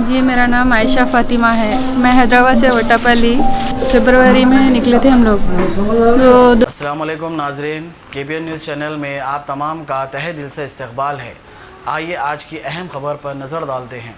जी, मेरा नाम आयशा फ़ातिमा है। मैं हैदराबाद से वट्टापल्ली फ़रवरी में निकले थे हम लोग। तो अस्सलाम वालेकुम नाज़रीन, KBN न्यूज़ चैनल में आप तमाम का तहे दिल से इस्तकबाल है। आइए आज की अहम खबर पर नज़र डालते हैं।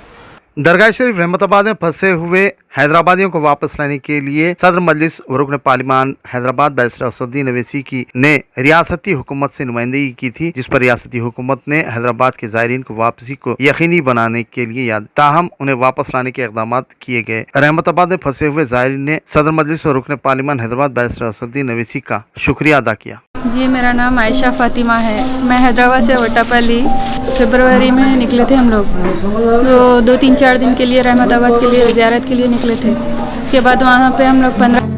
दरगाह शरीफ रहमताबाद में फंसे हुए हैदराबादियों को वापस लाने के लिए सदर मजलिस रुकन पार्लिमान हैदराबाद बैरिस्टर असदुद्दीन अवैसी की ने रियासती हुकूमत से नुमाइंदगी की थी, जिस पर रियासती हुकूमत ने हैदराबाद के ज़ायरीन को वापसी को यकीनी बनाने के लिए याद ताहम उन्हें वापस लाने के इकदाम किए गए। रहमताबाद में फंसे हुए ज़ायरीन ने सदर मजलिस और रुकन पार्लिमान हैदराबाद बैरिस्टर असदुद्दीन अवैसी का शुक्रिया अदा किया। जी, मेरा नाम आयशा फ़ातिमा है। मैं हैदराबाद से वट्टापल्ली फ़रवरी में निकले थे हम लोग। तो 2-3-4 दिन के लिए रहमताबाद के लिए ज़ियारत के लिए निकले थे। उसके बाद वहाँ पे हम लोग 15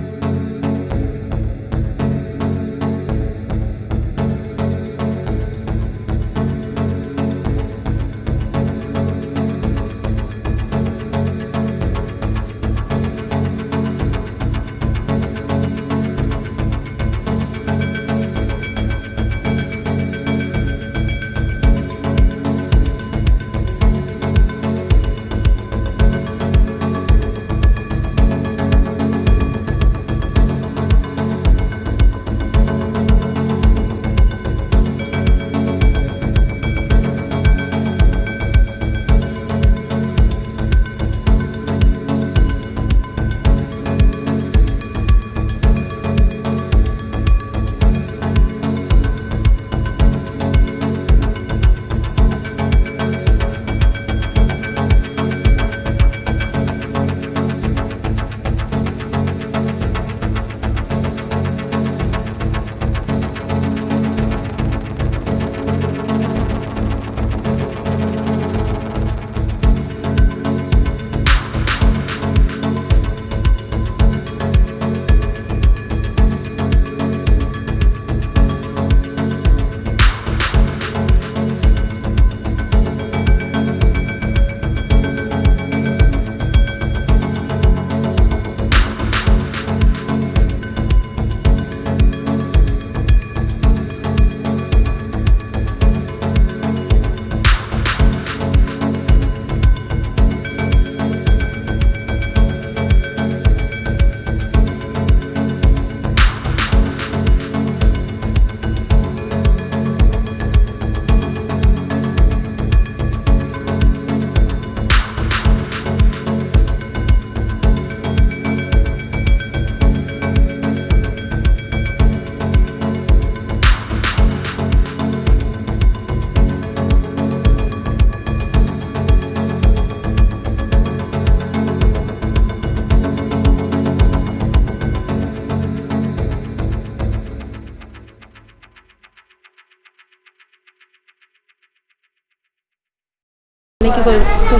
की कोई तो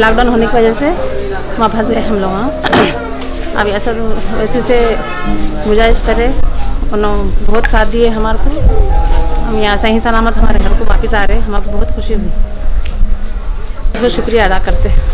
लॉकडाउन होने की वजह से वहाँ फंस गए हम लोग वहाँ। अब ऐसा वैसे से गुजारिश करें, उन्होंने बहुत साथ दिए हमारे को। हम यहाँ सही सलामत हमारे घर को वापस आ रहे हैं, हमारे को बहुत खुशी हुई। बहुत शुक्रिया अदा करते हैं।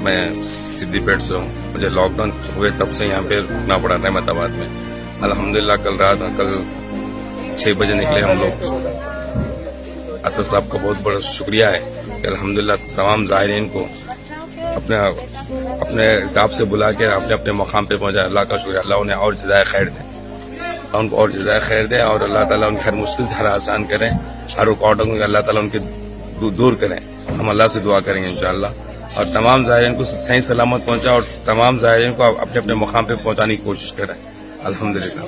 मैं सिद्दीपेट से हूँ। मुझे लॉकडाउन हुए तब से यहाँ पे रुकना पड़ा रहमताबाद में। अल्हम्दुलिल्लाह कल रात 6 बजे निकले हम लोग। असद साहब का बहुत बड़ा शुक्रिया है कि अल्हम्दुलिल्लाह तमाम ज़ायरीन को अपने हिसाब से बुला के अपने अपने मकाम पे पहुंचा। अल्लाह का शुक्रिया। अल्लाह उन्हें और जज़ाए खैर दे, उनको और जज़ाए खैर दे और अल्लाह ताला उनकी हर मुश्किल से हर आसान करें, हर रुकावटों को अल्लाह ताला उनके दूर करें। हम अल्लाह से दुआ करेंगे इंशाअल्लाह। और तमाम ज़ायरीन को सही सलामत पहुंचा और तमाम ज़ायरीन को अपने अपने मकाम पे पहुंचाने की कोशिश करें। अल्हम्दुलिल्लाह।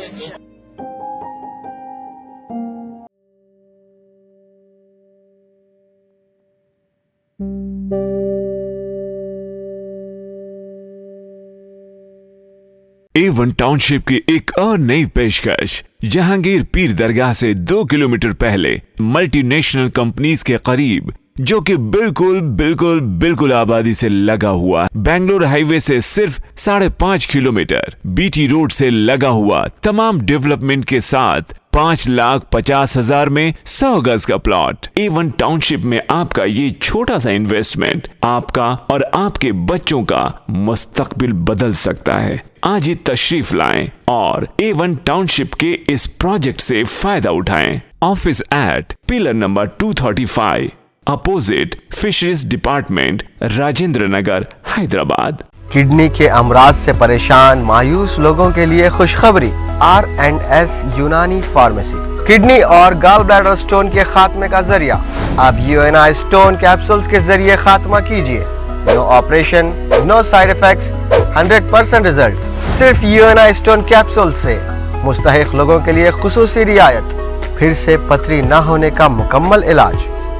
A1 टाउनशिप की एक और नई पेशकश। जहांगीर पीर दरगाह से 2 किलोमीटर पहले मल्टीनेशनल कंपनीज के करीब, जो कि बिल्कुल आबादी से लगा हुआ, बेंगलोर हाईवे से सिर्फ 5.5 किलोमीटर, बीटी रोड से लगा हुआ, तमाम डेवलपमेंट के साथ 5,50,000 में 100 गज का प्लॉट। A1 टाउनशिप में आपका ये छोटा सा इन्वेस्टमेंट आपका और आपके बच्चों का मुस्तकबिल बदल सकता है। आज ही तशरीफ लाएं और A1 टाउनशिप के इस प्रोजेक्ट से फायदा उठाएं। Office at pillar number 235 opposite fisheries department, Rajendra Nagar, Hyderabad. Kidney के अमराज से परेशान मायूस लोगों के लिए खुशखबरी। R&S यूनानी फार्मेसी किडनी और गॉल ब्लैडर स्टोन के खात्मे का जरिया। अब UNI स्टोन कैप्सूल्स के जरिए खात्मा कीजिए। No operation, no side effects, 100% result. सिर्फ UNI स्टोन कैप्सूल से मुस्तहिक लोगों के लिए खुसूसी रियायत। फिर से पथरी न होने का मुकम्मल इलाज।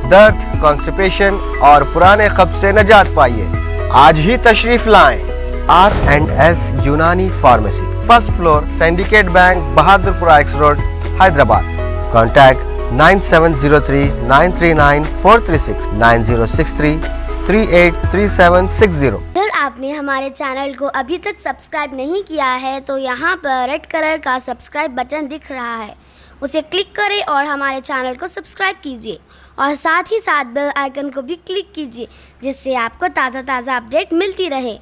दर्द, कॉन्स्टिपेशन और पुराने कब्ज से निजात पाइए। आज ही तशरीफ लाएं। R&S यूनानी pharmacy, first floor, syndicate bank, Bahadurpura x road, Hyderabad. Contact 9703-939-436, 9063-383760। अगर आपने हमारे चैनल को अभी तक सब्सक्राइब नहीं किया है तो यहाँ पर रेड कलर का सब्सक्राइब बटन दिख रहा है, उसे क्लिक करें और हमारे चैनल को सब्सक्राइब कीजिए और साथ ही साथ बेल आइकन को भी क्लिक कीजिए, जिससे आपको ताज़ा अपडेट मिलती रहे।